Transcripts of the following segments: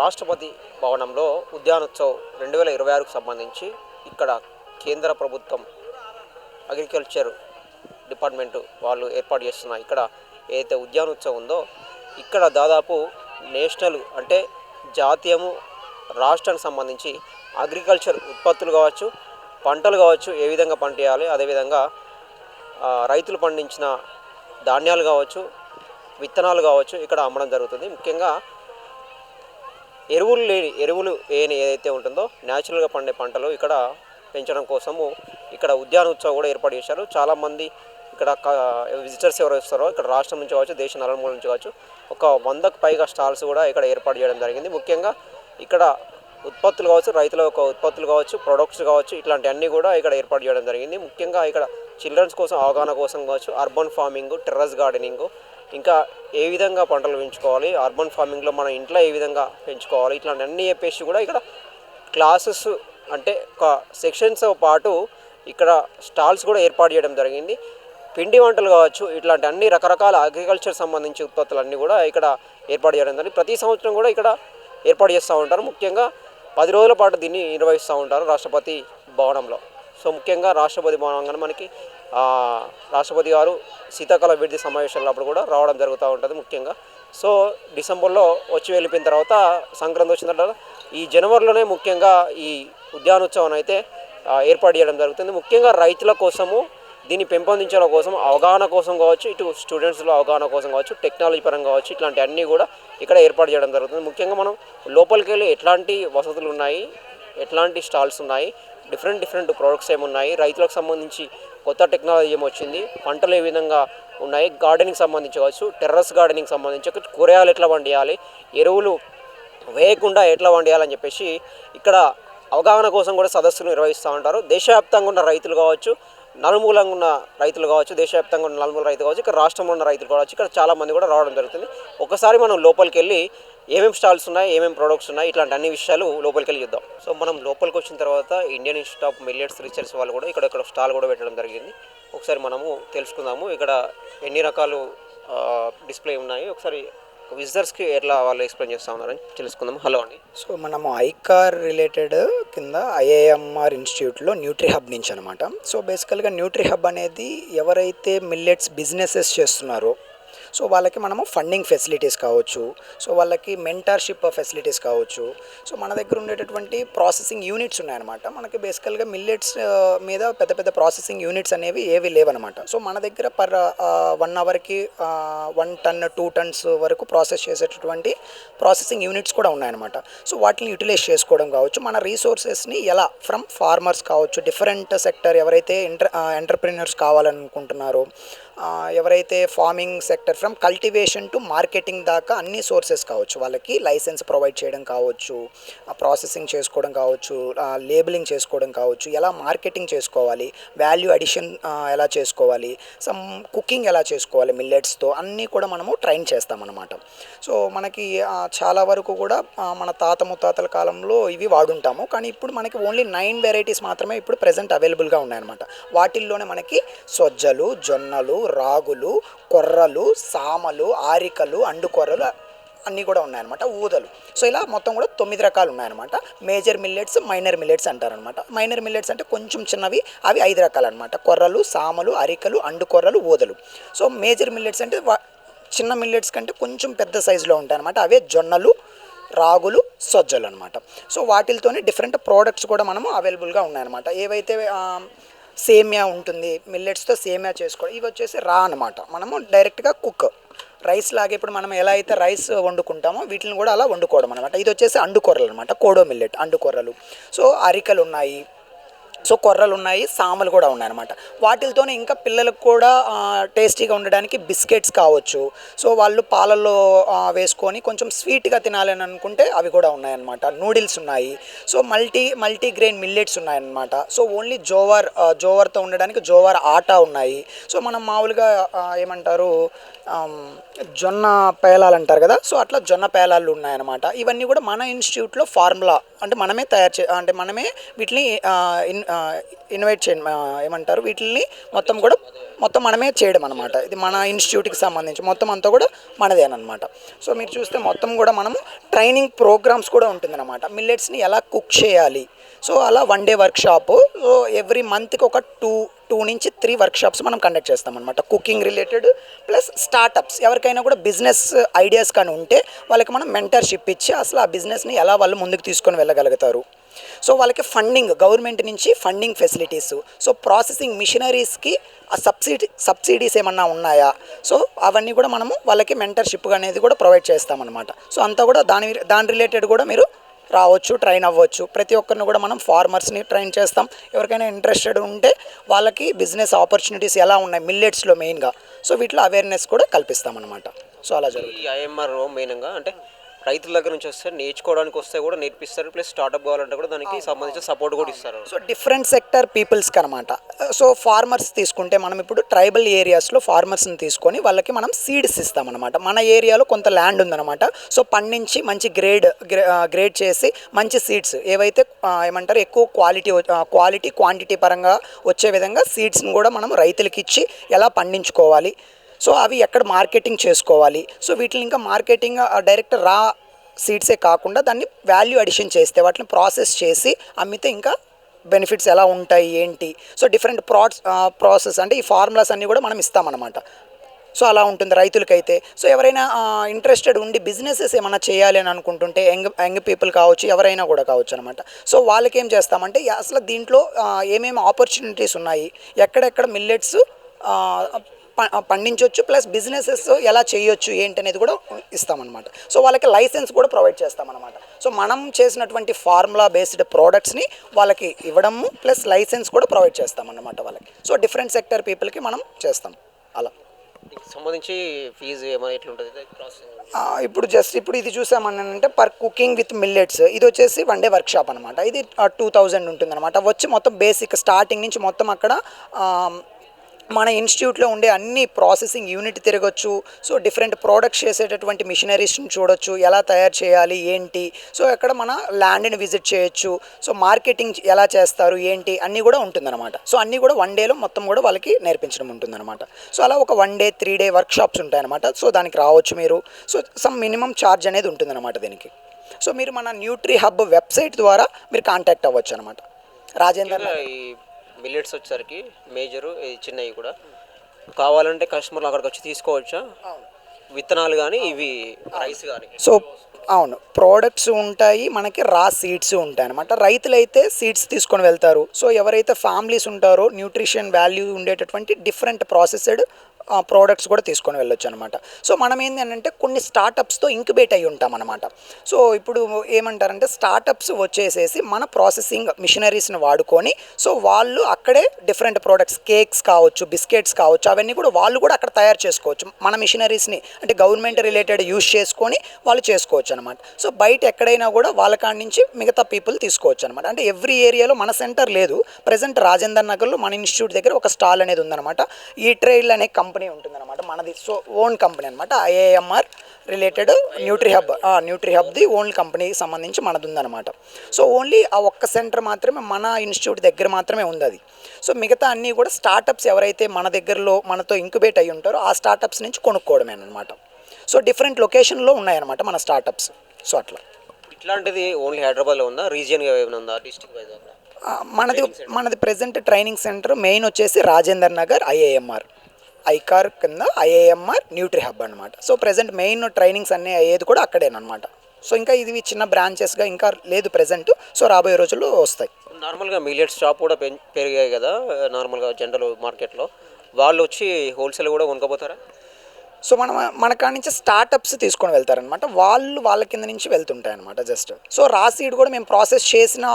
రాష్ట్రపతి భవనంలో ఉద్యానోత్సవ్ 2026కు సంబంధించి ఇక్కడ కేంద్ర ప్రభుత్వం అగ్రికల్చర్ డిపార్ట్మెంటు వాళ్ళు ఏర్పాటు చేస్తున్న ఇక్కడ ఏదైతే ఉద్యానోత్సవం ఉందో ఇక్కడ దాదాపు నేషనల్ అంటే జాతీయము రాష్ట్రానికి సంబంధించి అగ్రికల్చర్ ఉత్పత్తులు కావచ్చు, పంటలు కావచ్చు, ఏ విధంగా పంటేయాలి, అదేవిధంగా రైతులు పండించిన ధాన్యాలు కావచ్చు, విత్తనాలు కావచ్చు ఇక్కడ అమ్మడం జరుగుతుంది. ముఖ్యంగా ఎరువులు ఏదైతే ఉంటుందో న్యాచురల్గా పండే పంటలు ఇక్కడ పెంచడం కోసము ఇక్కడ ఉద్యానోత్సవం కూడా ఏర్పాటు చేశారు. చాలామంది ఇక్కడ విజిటర్స్ ఎవరు వస్తారో ఇక్కడ రాష్ట్రం నుంచి కావచ్చు, దేశ నలుమూల నుంచి కావచ్చు, ఒక 100కు పైగా స్టాల్స్ కూడా ఇక్కడ ఏర్పాటు చేయడం జరిగింది. ముఖ్యంగా ఇక్కడ ఉత్పత్తులు కావచ్చు, రైతుల యొక్క ఉత్పత్తులు కావచ్చు, ప్రొడక్ట్స్ కావచ్చు, ఇట్లాంటివన్నీ కూడా ఇక్కడ ఏర్పాటు చేయడం జరిగింది. ముఖ్యంగా ఇక్కడ చిల్డ్రన్స్ కోసం అవగాహన కోసం కావచ్చు, అర్బన్ ఫార్మింగ్, టెర్రస్ గార్డెనింగ్, ఇంకా ఏ విధంగా పంటలు పెంచుకోవాలి, అర్బన్ ఫార్మింగ్లో మన ఇంట్లో ఏ విధంగా పెంచుకోవాలి, ఇట్లాంటి అన్నీ చెప్పేసి కూడా ఇక్కడ క్లాసెస్ అంటే ఒక సెక్షన్స్తో పాటు ఇక్కడ స్టాల్స్ కూడా ఏర్పాటు చేయడం జరిగింది. పిండి వంటలు కావచ్చు, ఇట్లాంటి అన్ని రకరకాల అగ్రికల్చర్ సంబంధించి ఉత్పత్తులన్నీ కూడా ఇక్కడ ఏర్పాటు చేయడం జరిగింది. ప్రతి సంవత్సరం కూడా ఇక్కడ ఏర్పాటు చేస్తూ ఉంటారు. ముఖ్యంగా 10 రోజుల పాటు దీన్ని నిర్వహిస్తూ ఉంటారు రాష్ట్రపతి భవనంలో. సో ముఖ్యంగా రాష్ట్రపతి భవనంగా మనకి రాష్ట్రపతి గారు శీతాకాల విడిది సమావేశాలప్పుడు కూడా రావడం జరుగుతూ ఉంటుంది ముఖ్యంగా. సో డిసెంబర్లో వచ్చి వెళ్ళిపోయిన తర్వాత సంక్రాంతి వచ్చిన తర్వాత ఈ జనవరిలోనే ముఖ్యంగా ఈ ఉద్యానోత్సవం అయితే ఏర్పాటు చేయడం జరుగుతుంది. ముఖ్యంగా రైతుల కోసము దీన్ని పెంపొందించడం కోసం, అవగాహన కోసం కావచ్చు, ఇటు స్టూడెంట్స్లో అవగాహన కోసం కావచ్చు, టెక్నాలజీ పరంగా కావచ్చు, ఇట్లాంటి అన్నీ కూడా ఇక్కడ ఏర్పాటు చేయడం జరుగుతుంది. ముఖ్యంగా మనం లోపలికి వెళ్ళి ఎట్లాంటి వసతులు ఉన్నాయి, ఎట్లాంటి స్టాల్స్ ఉన్నాయి, డిఫరెంట్ ప్రొడక్ట్స్ ఏమున్నాయి, రైతులకు సంబంధించి కొత్త టెక్నాలజీ ఏమొచ్చింది, పంటలు ఏ విధంగా ఉన్నాయి, గార్డెనింగ్ సంబంధించి కావచ్చు, టెర్రస్ గార్డెనింగ్ సంబంధించి కూరగాయలు ఎట్లా పండియాలి, ఎరువులు వేయకుండా ఎట్లా పండియాలని చెప్పేసి ఇక్కడ అవగాహన కోసం కూడా సదస్సులు నిర్వహిస్తూ ఉంటారు. దేశవ్యాప్తంగా ఉన్న రైతులు కావచ్చు, నలుమూలంగా ఉన్న రైతులు కావచ్చు, దేశవ్యాప్తంగా ఉన్న నలుమూల రైతులు కావచ్చు, ఇక్కడ రాష్ట్రంలో ఉన్న రైతులు కావచ్చు, ఇక్కడ చాలామంది కూడా రావడం జరుగుతుంది. ఒకసారి మనం లోపలికి వెళ్ళి ఏమేమి స్టాల్స్ ఉన్నాయి, ఏమేమి ప్రొడక్ట్స్ ఉన్నాయి, ఇట్లాంటి అన్ని విషయాలు లోపలికి వెళ్ళి చూద్దాం. సో మనం లోపలికి వచ్చిన తర్వాత Indian institute of millets research వాళ్ళు కూడా ఇక్కడ స్టాల్ కూడా పెట్టడం జరిగింది. ఒకసారి మనము తెలుసుకుందాము ఇక్కడ ఎన్ని రకాలు డిస్ప్లే ఉన్నాయి, ఒకసారి విజిటర్స్కి ఎట్లా వాళ్ళు ఎక్స్ప్లెయిన్ చేస్తూ ఉన్నారని తెలుసుకుందాం. హలో అండి. సో మనము ఐకార్ రిలేటెడ్ కింద ఐఐఎంఆర్ ఇన్స్టిట్యూట్లో న్యూట్రీ హబ్ నుంచి అనమాట. సో బేసికల్గా న్యూట్రీ హబ్ అనేది ఎవరైతే మిల్లెట్స్ బిజినెసెస్ చేస్తున్నారో సో వాళ్ళకి మనము ఫండింగ్ ఫెసిలిటీస్ కావచ్చు, సో వాళ్ళకి మెంటర్షిప్ ఫెసిలిటీస్ కావచ్చు. సో మన దగ్గర ఉండేటటువంటి ప్రాసెసింగ్ యూనిట్స్ ఉన్నాయన్నమాట. మనకి బేసికల్గా మిల్లెట్స్ మీద పెద్ద ప్రాసెసింగ్ యూనిట్స్ అనేవి ఏవి లేవన్నమాట. సో మన దగ్గర పర్ 1 అవర్కి 1 టన్ 2 టన్స్ వరకు ప్రాసెస్ చేసేటటువంటి ప్రాసెసింగ్ యూనిట్స్ కూడా ఉన్నాయన్నమాట. సో వాటిని యూటిలైజ్ చేసుకోవడం కావచ్చు, మన రీసోర్సెస్ని ఎలా ఫ్రమ్ ఫార్మర్స్ కావచ్చు, డిఫరెంట్ సెక్టర్ ఎవరైతే ఎంటర్ప్రినర్స్ కావాలనుకుంటున్నారో, ఎవరైతే farming sector from cultivation to marketing దాకా అన్ని సోర్సెస్ కావచ్చు, వాళ్ళకి లైసెన్స్ ప్రొవైడ్ చేయడం కావచ్చు, ప్రాసెసింగ్ చేసుకోవడం కావచ్చు, లేబులింగ్ చేసుకోవడం కావచ్చు, ఎలా మార్కెటింగ్ చేసుకోవాలి, వాల్యూ అడిషన్ ఎలా చేసుకోవాలి, సమ్ కుకింగ్ ఎలా చేసుకోవాలి మిల్లెట్స్తో, అన్నీ కూడా మనము ట్రైన్ చేస్తామన్నమాట. సో మనకి చాలా వరకు కూడా మన తాత ముత్తాతల కాలంలో ఇవి వాడుంటాము, కానీ ఇప్పుడు మనకి ఓన్లీ 9 వెరైటీస్ మాత్రమే ఇప్పుడు ప్రజెంట్ అవైలబుల్గా ఉన్నాయన్నమాట. వాటిల్లోనే మనకి సొజ్జలు, జొన్నలు, రాగులు, కొర్రలు, సామలు, ఆరికలు, అండుకొర్రలు అన్నీ కూడా ఉన్నాయన్నమాట. ఊదలు. సో ఇలా మొత్తం కూడా 9 రకాలు ఉన్నాయన్నమాట. మేజర్ మిల్లెట్స్, మైనర్ మిల్లెట్స్ అంటారనమాట. మైనర్ మిల్లెట్స్ అంటే కొంచెం చిన్నవి, అవి 5 రకాలు అనమాట. కొర్రలు, సామలు, అరికలు, అండుకొర్రలు, ఊదలు. సో మేజర్ మిల్లెట్స్ అంటే చిన్న మిల్లెట్స్ కంటే కొంచెం పెద్ద సైజులో ఉంటాయి అనమాట. అవే జొన్నలు, రాగులు, సొజ్జలు అనమాట. సో వాటితోనే డిఫరెంట్ ప్రోడక్ట్స్ కూడా మనము అవైలబుల్గా ఉన్నాయన్నమాట. ఏవైతే సేమియా ఉంటుంది, మిల్లెట్స్తో సేమియా చేసుకోవడం, ఇవి వచ్చేసి రా అనమాట. మనము డైరెక్ట్గా కుక్ రైస్ లాగే ఇప్పుడు మనం ఎలా అయితే రైస్ వండుకుంటామో వీటిని కూడా అలా వండుకోవడం అనమాట. ఇది వచ్చేసి అండుకొర్రలు అనమాట, కోడో మిల్లెట్ అండుకొర్రలు. సో అరికలు ఉన్నాయి, సో కొర్రలు ఉన్నాయి, సామలు కూడా ఉన్నాయన్నమాట. వాటితోనే ఇంకా పిల్లలకు కూడా టేస్టీగా ఉండడానికి బిస్కెట్స్ కావచ్చు. సో వాళ్ళు పాలల్లో వేసుకొని కొంచెం స్వీట్గా తినాలని అనుకుంటే అవి కూడా ఉన్నాయన్నమాట. నూడిల్స్ ఉన్నాయి. సో మల్టీగ్రెయిన్ మిల్లెట్స్ ఉన్నాయన్నమాట. సో ఓన్లీ జోవర్తో ఉండడానికి జోవర్ ఆటా ఉన్నాయి. సో మనం మామూలుగా ఏమంటారు జొన్న పేలాలు అంటారు కదా, సో అట్లా జొన్న పేలాలు ఉన్నాయన్నమాట. ఇవన్నీ కూడా మన ఇన్స్టిట్యూట్లో ఫార్ములా అంటే మనమే తయారు అంటే మనమే వీటిని ఇన్వైట్ చేయడం ఏమంటారు వీటిని మొత్తం మనమే చేయడం అనమాట. ఇది మన ఇన్స్టిట్యూట్కి సంబంధించి మొత్తం అంతా కూడా మనదేనమాట. సో మీరు చూస్తే మొత్తం కూడా మనము ట్రైనింగ్ ప్రోగ్రామ్స్ కూడా ఉంటుందన్నమాట. మిల్లెట్స్ని ఎలా కుక్ చేయాలి, సో అలా 1 డే వర్క్షాపు. సో ఎవ్రీ మంత్కి ఒక టూ నుంచి 3 వర్క్షాప్స్ మనం కండక్ట్ చేస్తామన్నమాట. కుకింగ్ రిలేటెడ్ ప్లస్ స్టార్టప్స్ ఎవరికైనా కూడా బిజినెస్ ఐడియాస్ కానీ ఉంటే వాళ్ళకి మనం మెంటర్షిప్ ఇచ్చి అసలు ఆ బిజినెస్ని ఎలా వాళ్ళు ముందుకు తీసుకొని వెళ్ళగలుగుతారు. సో వాళ్ళకి ఫండింగ్ గవర్నమెంట్ నుంచి ఫండింగ్ ఫెసిలిటీస్, సో ప్రాసెసింగ్ మిషనరీస్కి ఆ సబ్సిడీస్ ఏమన్నా ఉన్నాయా, సో అవన్నీ కూడా మనము వాళ్ళకి మెంటర్షిప్ అనేది కూడా ప్రొవైడ్ చేస్తామన్నమాట. సో అంతా కూడా దాని రిలేటెడ్ కూడా మీరు రావచ్చు, ట్రైన్ అవ్వచ్చు. ప్రతి ఒక్కరిని కూడా మనం ఫార్మర్స్ని ట్రైన్ చేస్తాం. ఎవరికైనా ఇంట్రెస్టెడ్ ఉంటే వాళ్ళకి బిజినెస్ ఆపర్చునిటీస్ ఎలా ఉన్నాయి మిల్లెట్స్లో మెయిన్గా, సో వీటిలో అవేర్నెస్ కూడా కల్పిస్తామన్నమాట. సో అలా జరుగుతుంది. ఈ ఐఎంఆర్ మెయిన్గా అంటే రైతుల దగ్గర నుంచి వస్తే నేర్చుకోవడానికి వస్తే కూడా నేర్పిస్తారు, ప్లస్ స్టార్ట్అప్ కావాలంటే కూడా దానికి సంబంధించిన సపోర్ట్ కూడా ఇస్తారు. సో డిఫరెంట్ సెక్టర్ పీపుల్స్కి అనమాట. సో ఫార్మర్స్ తీసుకుంటే మనం ఇప్పుడు ట్రైబల్ ఏరియాస్లో ఫార్మర్స్ని తీసుకొని వాళ్ళకి మనం సీడ్స్ ఇస్తామన్నమాట. మన ఏరియాలో కొంత ల్యాండ్ ఉందన్నమాట. సో పండించి మంచి గ్రేడ్ చేసి మంచి సీడ్స్ ఏవైతే ఏమంటారు ఎక్కువ క్వాలిటీ క్వాంటిటీ పరంగా వచ్చే విధంగా సీడ్స్ని కూడా మనం రైతులకి ఇచ్చి ఎలా పండించుకోవాలి, సో అవి ఎక్కడ మార్కెటింగ్ చేసుకోవాలి, సో వీటిని ఇంకా మార్కెటింగ్ డైరెక్ట్ రా సీడ్సే కాకుండా దాన్ని వాల్యూ అడిషన్ చేస్తే వాటిని ప్రాసెస్ చేసి అమ్మితే ఇంకా బెనిఫిట్స్ ఎలా ఉంటాయి ఏంటి, సో డిఫరెంట్ ప్రాసెస్ అంటే ఈ ఫార్ములాస్ అన్నీ కూడా మనం ఇస్తామన్నమాట. సో అలా ఉంటుంది రైతులకైతే. సో ఎవరైనా ఇంట్రెస్టెడ్ ఉండి బిజినెసెస్ ఏమైనా చేయాలి అని అనుకుంటుంటే యంగ్ పీపుల్ కావచ్చు, ఎవరైనా కూడా కావచ్చు అనమాట. సో వాళ్ళకి ఏం చేస్తామంటే అసలు దీంట్లో ఏమేమి ఆపర్చునిటీస్ ఉన్నాయి, ఎక్కడెక్కడ మిల్లెట్స్ పండించవచ్చు, ప్లస్ బిజినెసెస్ ఎలా చేయొచ్చు ఏంటి అనేది కూడా ఇస్తామన్నమాట. సో వాళ్ళకి లైసెన్స్ కూడా ప్రొవైడ్ చేస్తామన్నమాట. సో మనం చేసినటువంటి ఫార్ములా బేస్డ్ ప్రోడక్ట్స్ని వాళ్ళకి ఇవ్వడము ప్లస్ లైసెన్స్ కూడా ప్రొవైడ్ చేస్తామన్నమాట వాళ్ళకి. సో డిఫరెంట్ సెక్టర్ పీపుల్కి మనం చేస్తాం అలా. సంబంధించి ఫీజు ఏమైనా ఎట్లుంటుంది ఇప్పుడు ఇది చూసామనంటే పర్ కుకింగ్ విత్ మిల్లెట్స్ ఇది వచ్చేసి 1 డే వర్క్షాప్ అనమాట. ఇది 2000 ఉంటుందన్నమాట. వచ్చి మొత్తం బేసిక్ స్టార్టింగ్ నుంచి మొత్తం అక్కడ మన ఇన్స్టిట్యూట్లో ఉండే అన్ని ప్రాసెసింగ్ యూనిట్ తిరగచ్చు. సో డిఫరెంట్ ప్రోడక్ట్స్ చేసేటటువంటి మిషనరీస్ని చూడొచ్చు, ఎలా తయారు చేయాలి ఏంటి, సో అక్కడ మన ల్యాండ్ని విజిట్ చేయొచ్చు, సో మార్కెటింగ్ ఎలా చేస్తారు ఏంటి అన్నీ కూడా ఉంటుందన్నమాట. సో అన్నీ కూడా 1 డేలో మొత్తం కూడా వాళ్ళకి నేర్పించడం ఉంటుందన్నమాట. సో అలా ఒక 1 డే 3 డే వర్క్షాప్స్ ఉంటాయన్నమాట. సో దానికి రావచ్చు మీరు. సో సమ్ మినిమం ఛార్జ్ అనేది ఉంటుందన్నమాట దీనికి. సో మీరు మన న్యూట్రీ హబ్ వెబ్సైట్ ద్వారా మీరు కాంటాక్ట్ అవ్వచ్చు అనమాట. రాజేందర్ మిల్లెట్స్ వచ్చేసరికి మేజరు చిన్నవి కూడా కావాలంటే కస్టమర్లు అక్కడికి వచ్చి తీసుకోవచ్చా, విత్తనాలు కానీ ఇవి రైస్ కానీ? సో అవును, ప్రోడక్ట్స్ ఉంటాయి, మనకి రా సీడ్స్ ఉంటాయి అనమాట. రైతులైతే సీడ్స్ తీసుకొని వెళ్తారు. సో ఎవరైతే ఫ్యామిలీస్ ఉంటారో న్యూట్రిషన్ వాల్యూ ఉండేటటువంటి డిఫరెంట్ ప్రాసెస్డ్ ప్రోడక్ట్స్ కూడా తీసుకొని వెళ్ళొచ్చు అనమాట. సో మనం ఏంటంటే కొన్ని స్టార్టప్స్తో ఇంక్యుబేట్ అయ్యి ఉంటాం అనమాట. సో ఇప్పుడు ఏమంటారంటే స్టార్టప్స్ వచ్చేసేసి మన ప్రాసెసింగ్ మిషనరీస్ని వాడుకొని సో వాళ్ళు అక్కడే డిఫరెంట్ ప్రోడక్ట్స్ కేక్స్ కావచ్చు, బిస్కెట్స్ కావచ్చు, అవన్నీ కూడా వాళ్ళు కూడా అక్కడ తయారు చేసుకోవచ్చు. మన మిషనరీస్ని అంటే గవర్నమెంట్ రిలేటెడ్ యూస్ చేసుకొని వాళ్ళు చేసుకోవచ్చు అనమాట. సో బయట ఎక్కడైనా కూడా వాళ్ళ కాడి నుంచి మిగతా పీపుల్ తీసుకోవచ్చు అనమాట. అంటే ఎవ్రీ ఏరియాలో మన సెంటర్ లేదు. ప్రజెంట్ రాజేందర్ నగర్లో మన ఇన్స్టిట్యూట్ దగ్గర ఒక స్టాల్ అనేది ఉందన్నమాట. ఈ ట్రైల్ అనే కంపెనీ ఉంటుందన్నమాట మనది. సో ఓన్ కంపెనీ అనమాట. ఐఏఎంఆర్ రిలేటెడ్ న్యూట్రీ హబ్ది ఓన్ కంపెనీకి సంబంధించి మనది ఉందన్నమాట. సో ఓన్లీ ఆ ఒక్క సెంటర్ మాత్రమే మన ఇన్స్టిట్యూట్ దగ్గర మాత్రమే ఉంది అది. సో మిగతా అన్నీ కూడా స్టార్టప్స్ ఎవరైతే మన దగ్గరలో మనతో ఇంక్యుబేట్ అయ్యి ఉంటారో ఆ స్టార్టప్స్ నుంచి కొనుక్కోవడమే అనమాట. సో డిఫరెంట్ లొకేషన్లో ఉన్నాయన్నమాట మన స్టార్టప్స్. సో అట్లా ఇట్లాంటిది ఓన్లీ హైదరాబాద్లో ఉందా, రీజియన్గా ఏమైనా ఉందా, డిస్ట్రిక్ట్ వైజ్? మనది ప్రెజెంట్ ట్రైనింగ్ సెంటర్ మెయిన్ వచ్చేసి రాజేందర్ నగర్ ఐఏఎంఆర్ ఐకార్ కింద ఐఏఎంఆర్ న్యూట్రీ హబ్ అనమాట. సో ప్రెజెంట్ మెయిన్ ట్రైనింగ్స్ అన్నీ అయ్యేది కూడా అక్కడేనమాట. సో ఇంకా ఇది చిన్న బ్రాంచెస్గా ఇంకా లేదు ప్రెజెంట్. సో రాబోయే రోజుల్లో వస్తాయి. నార్మల్గా మిల్లెట్స్ షాప్ కూడా పెరిగాయి కదా నార్మల్గా జనరల్ మార్కెట్లో, వాళ్ళు వచ్చి హోల్సేల్ కూడా కొనుక్కోపోతారా? సో మన కాడి నుంచి స్టార్టప్స్ తీసుకొని వెళ్తారనమాట. వాళ్ళ కింద నుంచి వెళ్తుంటాయి అనమాట జస్ట్. సో రా సీడ్ కూడా మేము ప్రాసెస్ చేసిన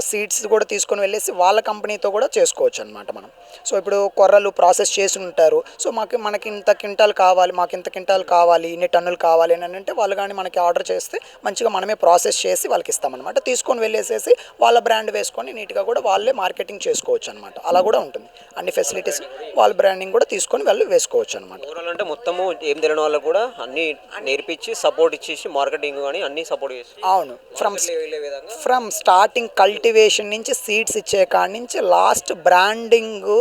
సీడ్స్ కూడా తీసుకొని వెళ్ళేసి వాళ్ళ కంపెనీతో కూడా చేసుకోవచ్చు అనమాట మనం. సో ఇప్పుడు కొర్రలు ప్రాసెస్ చేసి ఉంటారు. సో మనకి ఇంత క్వింటాల్ కావాలి, మాకు ఇంత క్వింటాల్ కావాలి, ఇన్ని టన్నులు కావాలి అని అంటే వాళ్ళు కానీ మనకి ఆర్డర్ చేస్తే మంచిగా మనమే ప్రాసెస్ చేసి వాళ్ళకి ఇస్తామన్నమాట. తీసుకొని వెళ్ళేసేసి వాళ్ళ బ్రాండ్ వేసుకొని నీట్గా కూడా వాళ్ళే మార్కెటింగ్ చేసుకోవచ్చు అనమాట. అలా కూడా ఉంటుంది. అన్ని ఫెసిలిటీస్ వాళ్ళ బ్రాండింగ్ కూడా తీసుకొని వాళ్ళు వేసుకోవచ్చు అనమాట. అంటే మొత్తము ఏం తెలియని వాళ్ళకు కూడా అన్ని నేర్పించి సపోర్ట్ ఇచ్చేసి మార్కెటింగ్ కానీ అన్ని సపోర్ట్ చేసి అవును, వెళ్ళే విధంగా ఫ్రమ్ స్టార్టింగ్ కల్టివేషన్ నుంచి సీడ్స్ ఇచ్చే కాడి నుంచి లాస్ట్ బ్రాండింగ్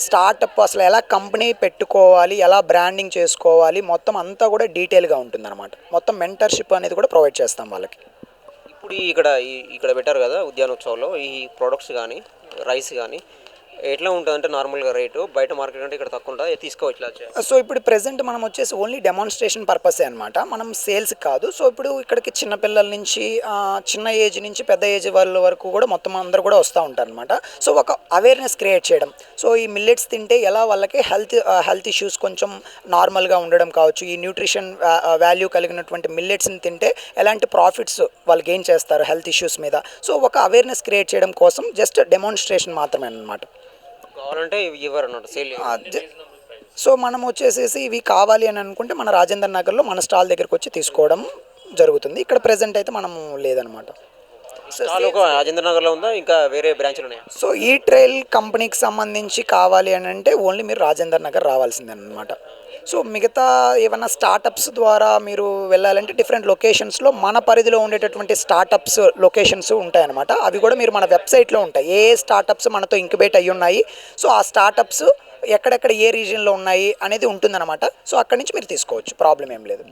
స్టార్టప్ అసలు ఎలా కంపెనీ పెట్టుకోవాలి, ఎలా బ్రాండింగ్ చేసుకోవాలి, మొత్తం అంతా కూడా డీటెయిల్గా ఉంటుందన్నమాట. మొత్తం మెంటర్షిప్ అనేది కూడా ప్రొవైడ్ చేస్తాం వాళ్ళకి. ఇప్పుడు ఇక్కడ పెట్టారు కదా ఉద్యానోత్సవంలో ఈ ప్రోడక్ట్స్ కానీ రైస్ కానీ ఎట్లా ఉంటుంది అంటే నార్మల్గా రేటు బయట మార్కెట్ అంటే ఇక్కడ తక్కువ ఉంటుంది తీసుకోవచ్చు ఇట్లా సో ఇప్పుడు ప్రెసెంట్ మనం వచ్చేసి ఓన్లీ డెమాన్స్ట్రేషన్ పర్పసే అనమాట, మనం సేల్స్ కాదు. సో ఇప్పుడు ఇక్కడికి చిన్నపిల్లల నుంచి చిన్న ఏజ్ నుంచి పెద్ద ఏజ్ వాళ్ళ వరకు కూడా మొత్తం అందరూ కూడా వస్తూ ఉంటారు అనమాట. సో ఒక అవేర్నెస్ క్రియేట్ చేయడం, సో ఈ మిల్లెట్స్ తింటే ఎలా వాళ్ళకి హెల్త్ ఇష్యూస్ కొంచెం నార్మల్గా ఉండడం కావచ్చు, ఈ న్యూట్రిషన్ వాల్యూ కలిగినటువంటి మిల్లెట్స్ని తింటే ఎలాంటి ప్రాఫిట్స్ వాళ్ళు గెయిన్ చేస్తారు హెల్త్ ఇష్యూస్ మీద. సో ఒక అవేర్నెస్ క్రియేట్ చేయడం కోసం జస్ట్ డెమాన్స్ట్రేషన్ మాత్రమే అనమాట. కావాలంటే ఇవ్వరు అన్నట్టు సేల్ సో మనం వచ్చేసేసి ఇవి కావాలి అని అనుకుంటే మన రాజేంద్ర నగర్లో మన స్టాల్ దగ్గరికి వచ్చి తీసుకోవడం జరుగుతుంది. ఇక్కడ ప్రెజెంట్ అయితే మనము లేదనమాట. స్టాల్ ఒక రాజేంద్ర నగర్లో ఉందా, ఇంకా వేరే బ్రాంచ్లు ఉన్నాయా? సో ఈ ట్రైల్ కంపెనీకి సంబంధించి కావాలి అని అంటే ఓన్లీ మీరు రాజేంద్ర నగర్ రావాల్సిందే అనమాట. సో మిగతా ఏమైనా స్టార్టప్స్ ద్వారా మీరు వెళ్ళాలంటే డిఫరెంట్ లొకేషన్స్లో మన పరిధిలో ఉండేటటువంటి స్టార్టప్స్ లొకేషన్స్ ఉంటాయన్నమాట. అవి కూడా మీరు మన వెబ్సైట్లో ఉంటాయి, ఏ స్టార్టప్స్ మనతో ఇంక్యుబేట్ అయ్యి ఉన్నాయి, సో ఆ స్టార్టప్స్ ఎక్కడెక్కడ ఏ రీజియన్లో ఉన్నాయి అనేది ఉంటుందన్నమాట. సో అక్కడి నుంచి మీరు తీసుకోవచ్చు, ప్రాబ్లం ఏం లేదు.